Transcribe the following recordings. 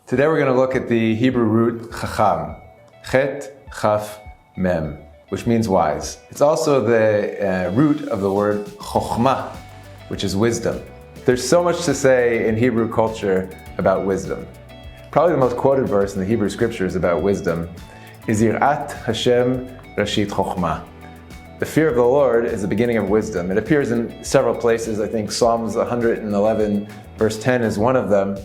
Today we're going to look at the Hebrew root chacham, chet, chaf, mem, which means wise. It's also the root of the word chokhmah, which is wisdom. There's so much to say in Hebrew culture about wisdom. Probably the most quoted verse in the Hebrew scriptures about wisdom is Yirat Hashem Rashit Chokhmah. The fear of the Lord is the beginning of wisdom. It appears in several places. I think Psalms 111 verse 10 is one of them.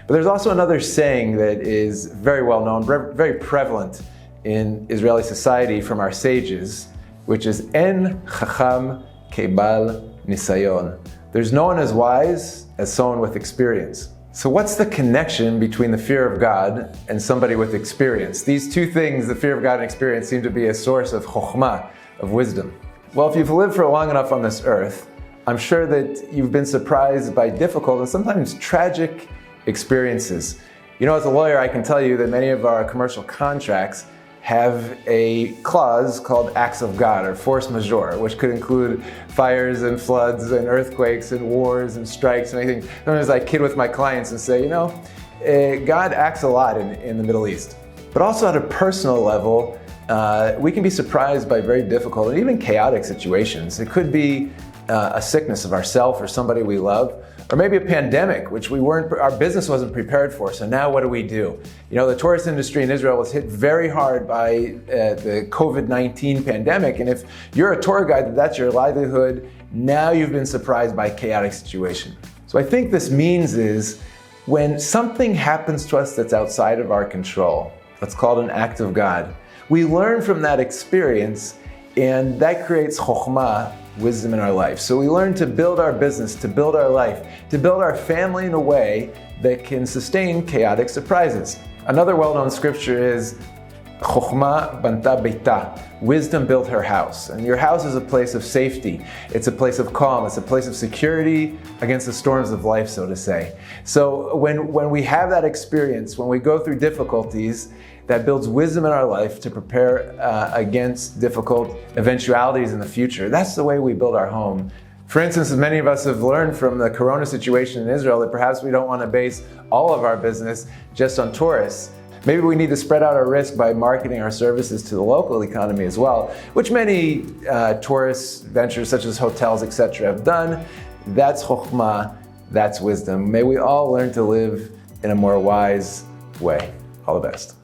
But there's also another saying that is very well known, very prevalent in Israeli society from our sages, which is En Chacham Kebal Nisayon. There's no one as wise as someone with experience. So what's the connection between the fear of God and somebody with experience? These two things, the fear of God and experience, seem to be a source of chokhmah, of wisdom. Well, if you've lived for long enough on this earth, I'm sure that you've been surprised by difficult and sometimes tragic experiences. You know, as a lawyer, I can tell you that many of our commercial contracts have a clause called acts of God or force majeure, which could include fires and floods and earthquakes and wars and strikes and anything. Sometimes I kid with my clients and say, God acts a lot in the Middle East. But also at a personal level, we can be surprised by very difficult and even chaotic situations. It could be a sickness of ourselves or somebody we love, or maybe a pandemic, which our business wasn't prepared for. So now what do we do? The tourist industry in Israel was hit very hard by the COVID-19 pandemic. And if you're a tour guide, that's your livelihood, now you've been surprised by a chaotic situation. So I think this means is when something happens to us that's outside of our control, that's called an act of God, we learn from that experience, and that creates chokhmah, wisdom in our life. So we learn to build our business, to build our life, to build our family in a way that can sustain chaotic surprises. Another well-known scripture is chokhmah banta beita. Wisdom built her house. And your house is a place of safety. It's a place of calm. It's a place of security against the storms of life, so to say. So when we have that experience, when we go through difficulties, that builds wisdom in our life to prepare against difficult eventualities in the future. That's the way we build our home. For instance, as many of us have learned from the corona situation in Israel, that perhaps we don't want to base all of our business just on tourists. Maybe we need to spread out our risk by marketing our services to the local economy as well, which many tourist ventures such as hotels, etc. have done. That's chokhmah, that's wisdom. May we all learn to live in a more wise way. All the best.